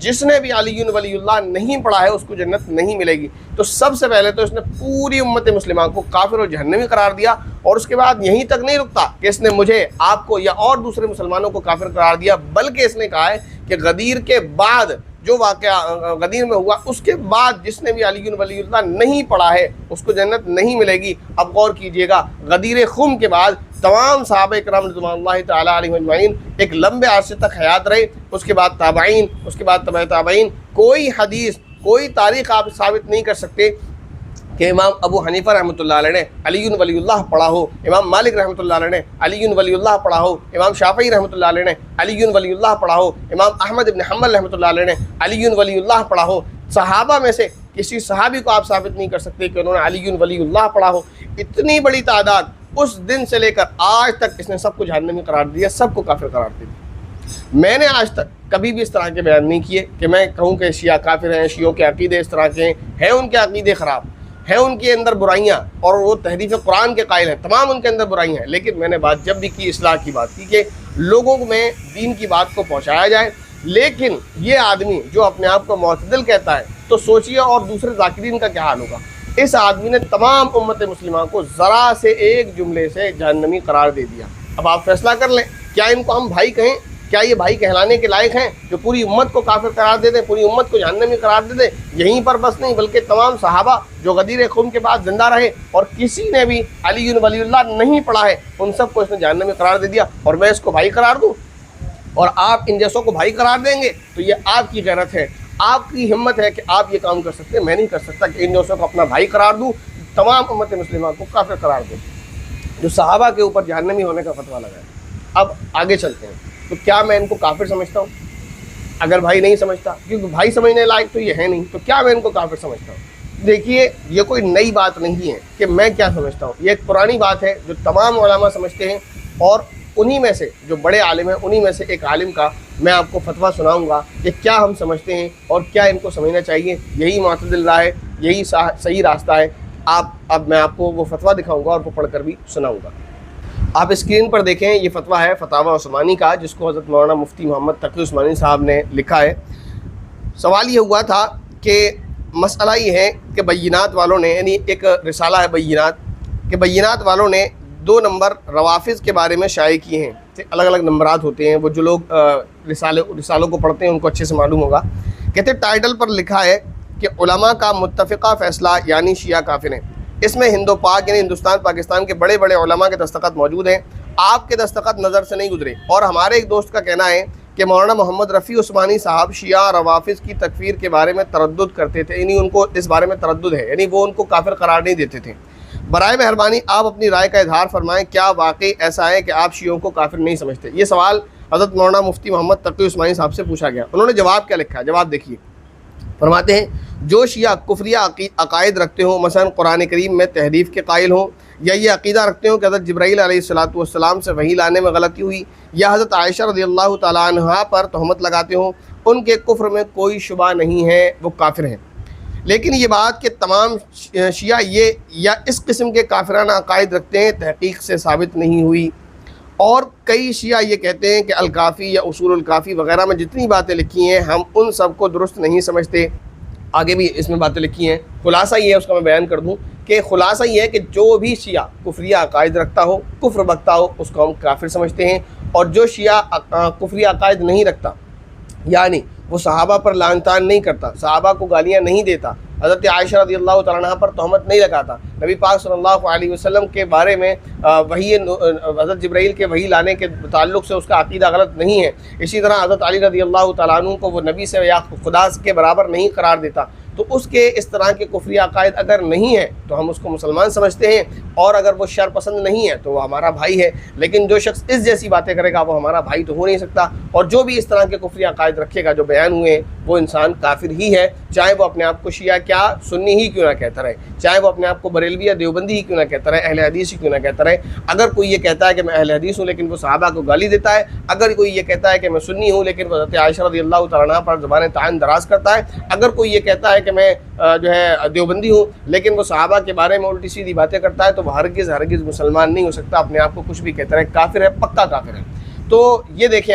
جس نے بھی علی ولی اللہ نہیں پڑھا ہے اس کو جنت نہیں ملے گی۔ تو سب سے پہلے تو اس نے پوری امت مسلمہ کو کافر و جہنمی قرار دیا، اور اس کے بعد یہیں تک نہیں رکتا کہ اس نے مجھے، آپ کو یا اور دوسرے مسلمانوں کو کافر قرار دیا، بلکہ اس نے کہا ہے کہ غدیر کے بعد جو واقعہ غدیر میں ہوا اس کے بعد جس نے بھی علی ولی اللہ نہیں پڑھا ہے اس کو جنت نہیں ملے گی۔ اب غور کیجئے گا، غدیر خم کے بعد تمام صحابہ کرام رضوان اللہ تعالیٰ علیہم اجمعین ایک لمبے عرصے تک حیات رہے، اس کے بعد تابعین، اس کے بعد تبع تابعین۔ کوئی حدیث، کوئی تاریخ آپ ثابت نہیں کر سکتے کہ امام ابو حنیفہ رحمۃ اللہ علیہ نے علی ولی اللہ پڑھا ہو، امام مالک رحمۃ اللہ علیہ نے علی ولی اللہ پڑھا ہو، امام شافعی رحمۃ اللہ علیہ نے علی ولی اللہ پڑھا ہو، امام احمد بن حنبل رحمۃ اللہ علیہ نے علی ولی اللہ پڑھا ہو۔ صحابہ میں سے کسی صحابی کو آپ ثابت نہیں کر سکتے کہ انہوں نے علی ولی اللہ پڑھا ہو۔ اتنی بڑی تعداد اس دن سے لے کر آج تک اس نے سب کو جہنمی قرار دیا، سب کو کافر قرار دیا۔ میں نے آج تک کبھی بھی اس طرح کے بیان نہیں کیے کہ میں کہوں کہ شیعہ کافر ہیں، شیعوں کے عقیدے اس طرح کے ہیں ان کے عقیدے خراب ہیں، ان کے اندر برائیاں، اور وہ تحریف قرآن کے قائل ہیں، تمام ان کے اندر برائیاں ہیں۔ لیکن میں نے بات جب بھی کی اصلاح کی بات کی کہ لوگوں میں دین کی بات کو پہنچایا جائے۔ لیکن یہ آدمی جو اپنے آپ کو معتدل کہتا ہے تو سوچئے اور دوسرے ذاکرین کا کیا حال ہوگا۔ اس آدمی نے تمام امت مسلمہ کو ذرا سے ایک جملے سے جہنمی قرار دے دیا۔ اب آپ فیصلہ کر لیں، کیا ان کو ہم بھائی کہیں؟ کیا یہ بھائی کہلانے کے لائق ہیں جو پوری امت کو کافر قرار دے دیں، پوری امت کو جہنمی قرار دے دیں؟ یہیں پر بس نہیں بلکہ تمام صحابہ جو غدیر خم کے بعد زندہ رہے اور کسی نے بھی علی ولی اللہ نہیں پڑھا ہے ان سب کو اس نے جہنمی قرار دے دیا، اور میں اس کو بھائی قرار دوں اور آپ ان جیسوں کو بھائی قرار دیں گے؟ تو یہ آپ کی غیرت ہے، آپ کی ہمت ہے کہ آپ یہ کام کر سکتے ہیں۔ میں نہیں کر سکتا کہ ان جیسوں کو اپنا بھائی قرار دوں، تمام امت مسلمہ کو کافر قرار دوں جو صحابہ کے اوپر جہنمی ہونے کا فتویٰ لگا ہے۔ اب آگے چلتے ہیں، تو کیا میں ان کو کافر سمجھتا ہوں؟ اگر بھائی نہیں سمجھتا، کیونکہ بھائی سمجھنے لائق تو یہ ہے نہیں، تو کیا میں ان کو کافر سمجھتا ہوں؟ دیکھیے، یہ کوئی نئی بات نہیں ہے کہ میں کیا سمجھتا ہوں، یہ ایک پرانی بات ہے جو تمام علماء سمجھتے ہیں، اور انہی میں سے جو بڑے عالم ہیں انہی میں سے ایک عالم کا میں آپ کو فتویٰ سناؤں گا کہ کیا ہم سمجھتے ہیں اور کیا ان کو سمجھنا چاہیے۔ یہی معتدل راہ ہے، یہی صحیح راستہ ہے۔ اب میں آپ کو وہ فتویٰ دکھاؤں گا اور وہ پڑھ کر بھی سناؤں گا۔ آپ اسکرین پر دیکھیں، یہ فتویٰ ہے فتاوی عثمانی کا، جس کو حضرت مولانا مفتی محمد تقی عثمانی صاحب نے لکھا ہے۔ سوال یہ ہوا تھا کہ مسئلہ یہ ہے کہ بینات والوں نے، یعنی ایک رسالہ ہے بینات، کہ بینات والوں نے 2 نمبر روافض کے بارے میں شائع کیے ہیں۔ الگ الگ نمبرات ہوتے ہیں، وہ جو لوگ رسالوں کو پڑھتے ہیں ان کو اچھے سے معلوم ہوگا۔ کہتے ٹائٹل پر لکھا ہے کہ علماء کا متفقہ فیصلہ یعنی شیعہ کافر ہیں۔ اس میں ہند و پاک یعنی ہندوستان پاکستان کے بڑے بڑے علماء کے دستخط موجود ہیں۔ آپ کے دستخط نظر سے نہیں گزرے، اور ہمارے ایک دوست کا کہنا ہے کہ مولانا محمد رفیع عثمانی صاحب شیعہ روافض کی تکفیر کے بارے میں تردد کرتے تھے، یعنی ان کو اس بارے میں تردد ہے، یعنی وہ ان کو کافر قرار نہیں دیتے تھے۔ برائے مہربانی آپ اپنی رائے کا اظہار فرمائیں، کیا واقعی ایسا ہے کہ آپ شیعوں کو کافر نہیں سمجھتے؟ یہ سوال حضرت مولانا مفتی محمد تقی عثمانی صاحب سے پوچھا گیا۔ انہوں نے جواب کیا لکھا ہے، جواب دیکھیے۔ فرماتے ہیں جو شیعہ کفریہ عقائد رکھتے ہوں، مثلا قرآن کریم میں تحریف کے قائل ہوں، یا یہ عقیدہ رکھتے ہوں کہ حضرت جبرائیل علیہ السلام سے وحی لانے میں غلطی ہوئی، یا حضرت عائشہ رضی اللہ تعالیٰ عنہا پر تہمت لگاتے ہوں، ان کے کفر میں کوئی شبہ نہیں ہے، وہ کافر ہیں۔ لیکن یہ بات کہ تمام شیعہ یہ یا اس قسم کے کافرانہ عقائد رکھتے ہیں تحقیق سے ثابت نہیں ہوئی، اور کئی شیعہ یہ کہتے ہیں کہ الکافی یا اصول الکافی وغیرہ میں جتنی باتیں لکھی ہیں ہم ان سب کو درست نہیں سمجھتے۔ آگے بھی اس میں باتیں لکھی ہیں، خلاصہ یہ ہے، اس کا میں بیان کر دوں کہ خلاصہ یہ ہے کہ جو بھی شیعہ کفریہ عقائد رکھتا ہو، کفر بکتا ہو، اس کو ہم کافر سمجھتے ہیں، اور جو شیعہ کفریہ عقائد نہیں رکھتا، یعنی وہ صحابہ پر لعن طعن نہیں کرتا، صحابہ کو گالیاں نہیں دیتا، حضرت عائشہ رضی اللہ تعالیٰ عنہ پر تہمت نہیں لگاتا، نبی پاک صلی اللہ علیہ وسلم کے بارے میں وحی حضرت جبرائیل کے وحی لانے کے تعلق سے اس کا عقیدہ غلط نہیں ہے، اسی طرح حضرت علی رضی اللہ تعالیٰ عنہ کو وہ نبی سے یا خدا کے برابر نہیں قرار دیتا، تو اس کے اس طرح کے کفری عقائد اگر نہیں ہے تو ہم اس کو مسلمان سمجھتے ہیں، اور اگر وہ شر پسند نہیں ہے تو وہ ہمارا بھائی ہے۔ لیکن جو شخص اس جیسی باتیں کرے گا وہ ہمارا بھائی تو ہو نہیں سکتا، اور جو بھی اس طرح کے کفری عقائد رکھے گا جو بیان ہوئے ہیں وہ انسان کافر ہی ہے، چاہے وہ اپنے آپ کو شیعہ کیا سنی ہی کیوں نہ کہتا رہے، چاہے وہ اپنے آپ کو بریلوی یا دیوبندی ہی کیوں نہ کہتا رہے، اہل حدیث ہی کیوں نہ کہتا رہے۔ اگر کوئی یہ کہتا ہے کہ میں اہل حدیث ہوں لیکن وہ صحابہ کو گالی دیتا ہے، اگر کوئی یہ کہتا ہے کہ میں سنی ہوں لیکن وہ حضرت عائشہ رضی اللہ تعالیٰ عنہ پر زبان طعن دراز کرتا ہے، اگر کوئی یہ کہتا ہے کہ میں جو ہے دیوبندی ہوں لیکن وہ صحابہ کے بارے میں الٹی سیدھی باتیں کرتا ہے، تو وہ ہرگز مسلمان نہیں ہو سکتا، اپنے آپ کو کچھ بھی کہتا ہے، کافر ہے، پکا کافر ہے۔ تو یہ دیکھیں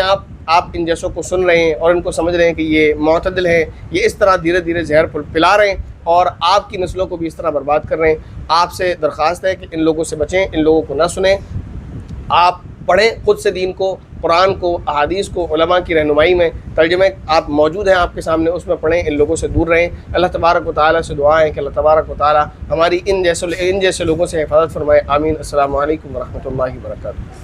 آپ ان جیسوں کو سن رہے ہیں اور ان کو سمجھ رہے ہیں کہ یہ معتدل ہیں، یہ اس طرح دھیرے دھیرے زہر پلا رہے ہیں اور آپ کی نسلوں کو بھی اس طرح برباد کر رہے ہیں۔ آپ سے درخواست ہے کہ ان لوگوں سے بچیں، ان لوگوں کو نہ سنیں، آپ پڑھیں خود سے دین کو، قرآن کو، احادیث کو، علماء کی رہنمائی میں ترجمے آپ موجود ہیں آپ کے سامنے، اس میں پڑھیں، ان لوگوں سے دور رہیں۔ اللہ تبارک و تعالیٰ سے دعا ہے کہ اللہ تبارک و تعالیٰ ہماری ان جیسے لوگوں سے حفاظت فرمائے۔ آمین۔ السلام علیکم ورحمۃ اللہ وبرکاتہ۔